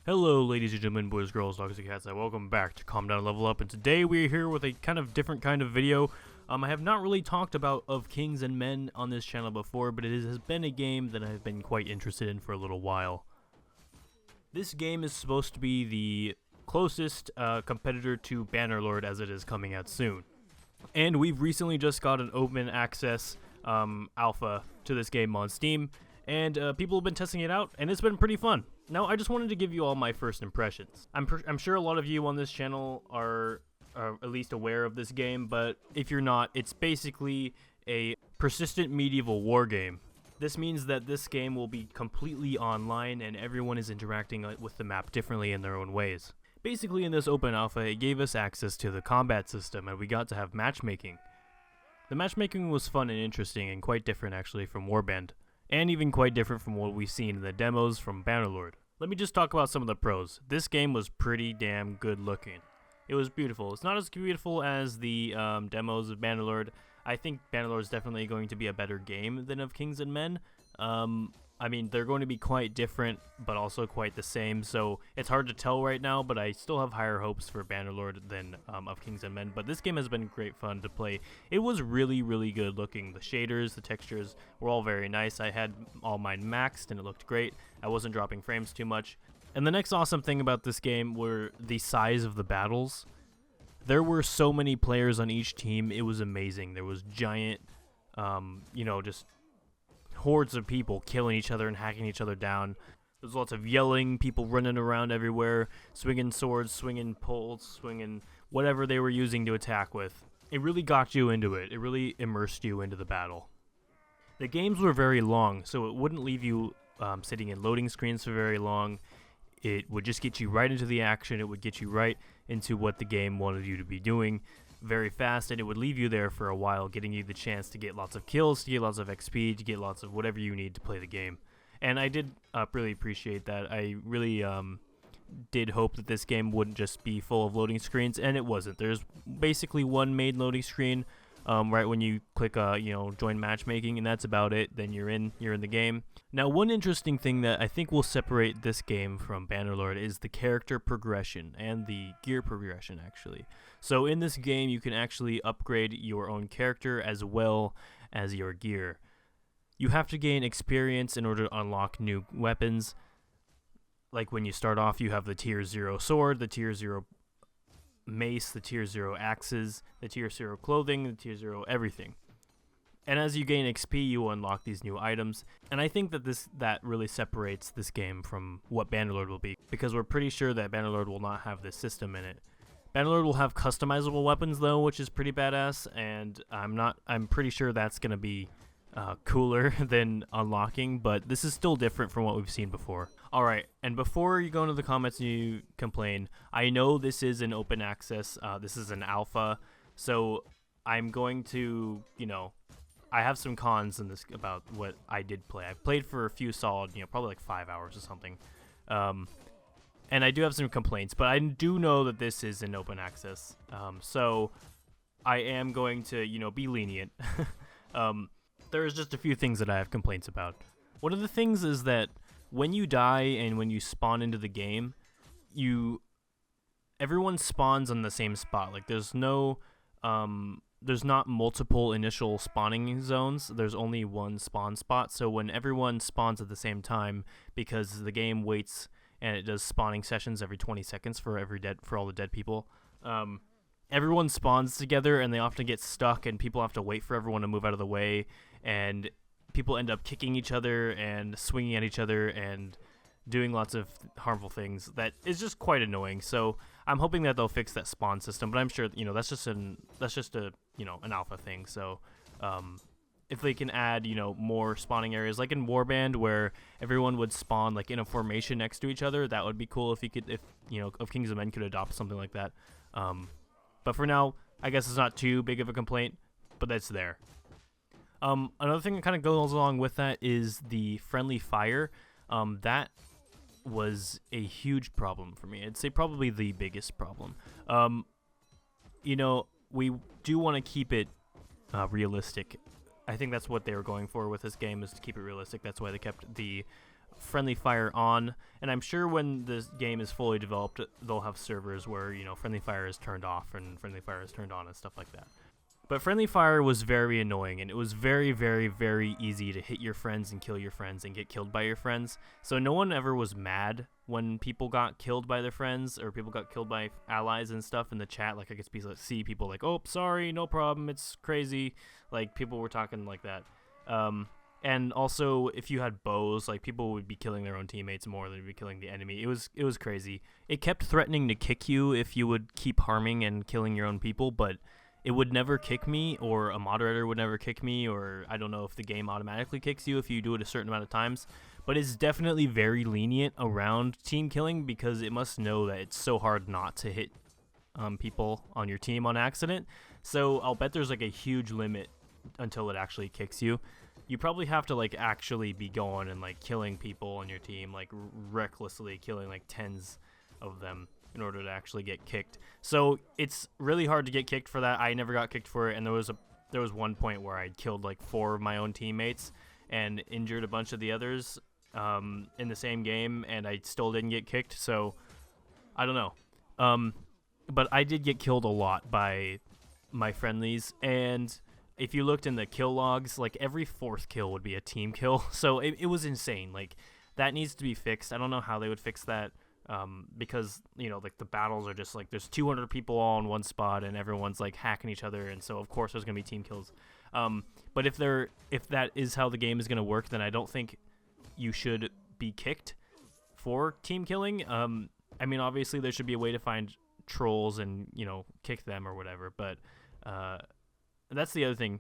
Hello ladies and gentlemen, boys, girls, dogs and cats, and welcome back to Calm Down and Level Up, and today we're here with a kind of different kind of video. I have not really talked about Of Kings and Men on this channel before, but it has been a game that I've been quite interested in for a little while. This game is supposed to be the closest competitor to Bannerlord as it is coming out soon. And we've recently just got an open access alpha to this game on Steam, and people have been testing it out, and it's been pretty fun. Now, I just wanted to give you all my first impressions. I'm sure a lot of you on this channel are at least aware of this game, but if you're not, it's basically a persistent medieval war game. This means that this game will be completely online, and everyone is interacting with the map differently in their own ways. Basically, in this open alpha, it gave us access to the combat system, and we got to have matchmaking. The matchmaking was fun and interesting, and quite different actually from Warband, and even quite different from what we've seen in the demos from Bannerlord. Let me just talk about some of the pros. This game was pretty damn good looking. It was beautiful. It's not as beautiful as the demos of Bannerlord. I think Bannerlord is definitely going to be a better game than Of Kings and Men. I mean, they're going to be quite different, but also quite the same, so it's hard to tell right now, but I still have higher hopes for Bannerlord than Of Kings and Men. But this game has been great fun to play. It was really, really good looking. The shaders, the textures were all very nice. I had all mine maxed, and it looked great. I wasn't dropping frames too much. And the next awesome thing about this game were the size of the battles. There were so many players on each team. It was amazing. There was giant, just hordes of people killing each other and hacking each other down. There's lots of yelling, people running around everywhere, swinging swords, swinging poles, swinging whatever they were using to attack with. It really got you into it. It really immersed you into the battle. The games were very long, so it wouldn't leave you sitting in loading screens for very long. It would just get you right into the action. It would get you right into what the game wanted you to be doing very fast, and it would leave you there for a while, getting you the chance to get lots of kills, to get lots of XP, to get lots of whatever you need to play the game. And I did really appreciate that. I really did hope that this game wouldn't just be full of loading screens, and it wasn't. There's basically one main loading screen right when you click join matchmaking, and that's about it. Then you're in the game. Now, one interesting thing that I think will separate this game from Bannerlord is the character progression and the gear progression, actually. So in this game, you can actually upgrade your own character as well as your gear. You have to gain experience in order to unlock new weapons. Like when you start off, you have the tier 0 sword, the tier 0 mace, the tier 0 axes, the tier 0 clothing, the tier 0 everything. And as you gain XP, you will unlock these new items. And I think that really separates this game from what Bannerlord will be, because we're pretty sure that Bannerlord will not have this system in it. Bannerlord will have customizable weapons though, which is pretty badass, and I'm pretty sure that's gonna be cooler than unlocking, but this is still different from what we've seen before. Alright, and before you go into the comments and you complain, I know this is an open access, this is an alpha, so I'm going to, I have some cons in this about what I did play. I've played for a few solid, probably like 5 hours or something. And I do have some complaints, but I do know that this is an open access. So I am going to, be lenient. There's just a few things that I have complaints about. One of the things is that when you die and when you spawn into the game, everyone spawns on the same spot. Like there's not multiple initial spawning zones. There's only one spawn spot. So when everyone spawns at the same time, because the game waits and it does spawning sessions every 20 seconds for all the dead people, everyone spawns together and they often get stuck, and people have to wait for everyone to move out of the way, and people end up kicking each other and swinging at each other and doing lots of harmful things that is just quite annoying. So I'm hoping that they'll fix that spawn system, but I'm sure that's just an alpha thing. So if they can add more spawning areas like in Warband where everyone would spawn like in a formation next to each other, that would be cool. If Of Kings and Men could adopt something like that. But for now, I guess it's not too big of a complaint, but that's there. Another thing that kind of goes along with that is the friendly fire. That was a huge problem for me. I'd say probably the biggest problem. We do want to keep it realistic. I think that's what they were going for with this game, is to keep it realistic. That's why they kept the friendly fire on, and I'm sure when this game is fully developed, they'll have servers where, you know, friendly fire is turned off and friendly fire is turned on and stuff like that. But friendly fire was very annoying, and it was very, very, very easy to hit your friends and kill your friends and get killed by your friends. So no one ever was mad when people got killed by their friends or people got killed by allies and stuff in the chat. Like, I could see people like, oh, sorry, no problem, it's crazy. Like, people were talking like that. And also, if you had bows, like, people would be killing their own teammates more than be killing the enemy. It was crazy. It kept threatening to kick you if you would keep harming and killing your own people, but it would never kick me, or a moderator would never kick me, or I don't know if the game automatically kicks you if you do it a certain amount of times. But it's definitely very lenient around team killing because it must know that it's so hard not to hit people on your team on accident. So I'll bet there's like a huge limit until it actually kicks you. You probably have to like actually be going and like killing people on your team, like recklessly killing like tens of them in order to actually get kicked. So it's really hard to get kicked for that. I never got kicked for it, and there was one point where I killed like 4 of my own teammates and injured a bunch of the others in the same game, and I still didn't get kicked. So I don't know. But I did get killed a lot by my friendlies, and if you looked in the kill logs, like every 4th kill would be a team kill. So it was insane. Like, that needs to be fixed. I don't know how they would fix that. Because, you know, like the battles are just like there's 200 people all in one spot and everyone's like hacking each other, and so of course there's gonna be team kills. But if that is how the game is gonna work, then I don't think you should be kicked for team killing. I mean, obviously there should be a way to find trolls and, you know, kick them or whatever, but that's the other thing.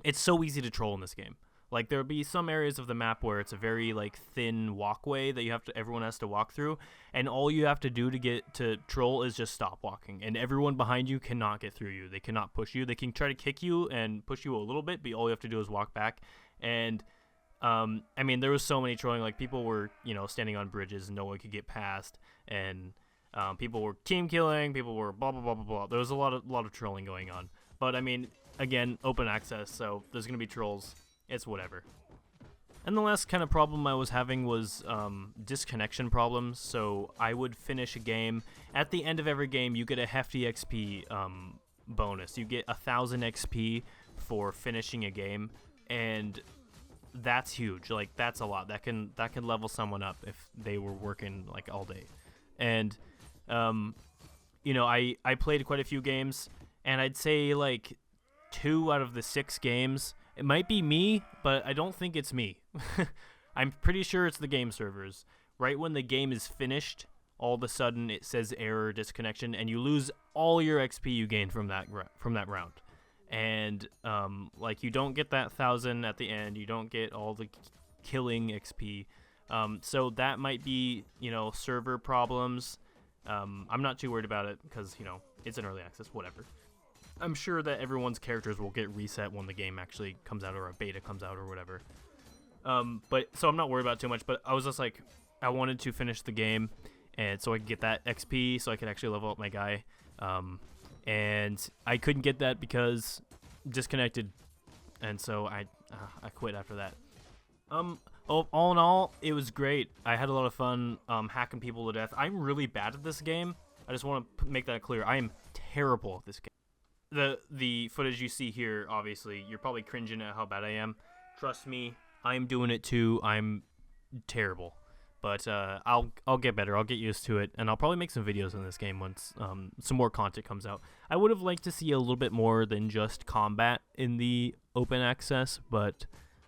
It's so easy to troll in this game. Like, there'll be some areas of the map where it's a very, like, thin walkway that everyone has to walk through, and all you have to do to get to troll is just stop walking, and everyone behind you cannot get through you. They cannot push you. They can try to kick you and push you a little bit, but all you have to do is walk back. And, I mean, there was so many trolling. Like, people were, you know, standing on bridges and no one could get past, and people were team killing, people were blah, blah, blah, blah, blah. There was a lot of trolling going on. But, I mean, again, open access, so there's going to be trolls. It's whatever. And the last kind of problem I was having was disconnection problems. So I would finish a game. At the end of every game, you get a hefty XP bonus. You get 1,000 XP for finishing a game, and that's huge. Like, that's a lot. That can level someone up if they were working like all day. And you know, I played quite a few games, and I'd say like 2 out of the 6 games. It might be me, but I don't think it's me. I'm pretty sure it's the game servers. Right when the game is finished, all of a sudden it says error disconnection, and you lose all your XP you gained from that round. And like, you don't get that 1,000 at the end. You don't get all the killing XP. So that might be, you know, server problems. I'm not too worried about it because, you know, it's an early access, whatever. I'm sure that everyone's characters will get reset when the game actually comes out or a beta comes out or whatever. But so I'm not worried about it too much, but I was just like, I wanted to finish the game, and so I could get that XP so I could actually level up my guy. And I couldn't get that because disconnected, and so I quit after that. All in all, it was great. I had a lot of fun hacking people to death. I'm really bad at this game. I just want to make that clear. I am terrible at this game. The footage you see here, obviously, you're probably cringing at how bad I am. Trust me, I'm doing it too. I'm terrible. But I'll get better. I'll get used to it, and I'll probably make some videos in this game once some more content comes out. I would have liked to see a little bit more than just combat in the open access, but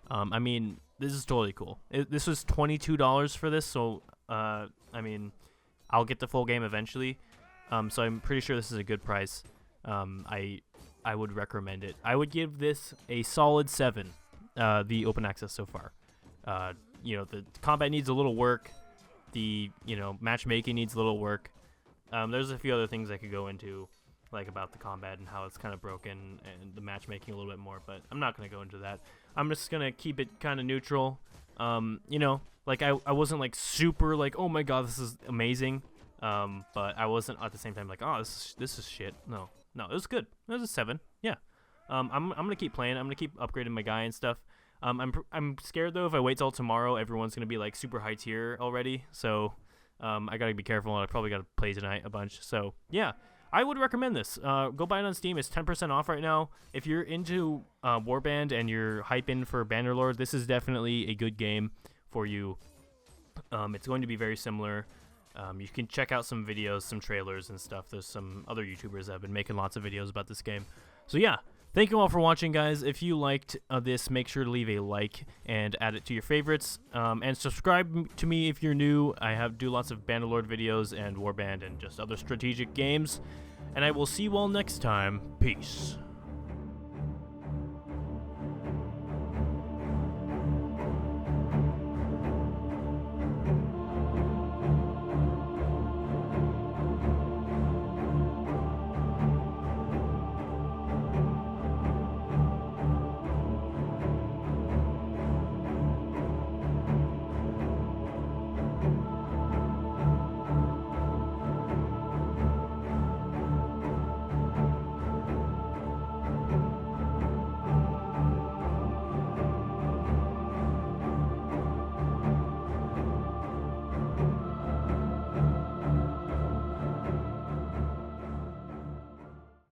I mean, this is totally cool. This was $22 for this, so I mean, I'll get the full game eventually. So I'm pretty sure this is a good price. I would recommend it. I would give this a solid 7, the open access so far. You know, the combat needs a little work. The, you know, matchmaking needs a little work. There's a few other things I could go into, like about the combat and how it's kind of broken and the matchmaking a little bit more, but I'm not going to go into that. I'm just going to keep it kind of neutral. You know, like I wasn't like super like, oh my god, this is amazing. But I wasn't at the same time like, oh, this is shit. No, it was good. It was a 7. Yeah. I'm gonna keep playing. I'm gonna keep upgrading my guy and stuff. I'm scared though. If I wait till tomorrow, everyone's gonna be like super high tier already. So I gotta be careful, and I probably gotta play tonight a bunch. So yeah, I would recommend this. Go buy it on Steam. It's 10% off right now. If you're into Warband and you're hyping for Bannerlord, this is definitely a good game for you. It's going to be very similar. You can check out some videos, some trailers and stuff. There's some other YouTubers that have been making lots of videos about this game. So yeah, thank you all for watching, guys. If you liked this, make sure to leave a like and add it to your favorites. And subscribe to me if you're new. I do lots of Bannerlord videos and Warband and just other strategic games. And I will see you all next time. Peace.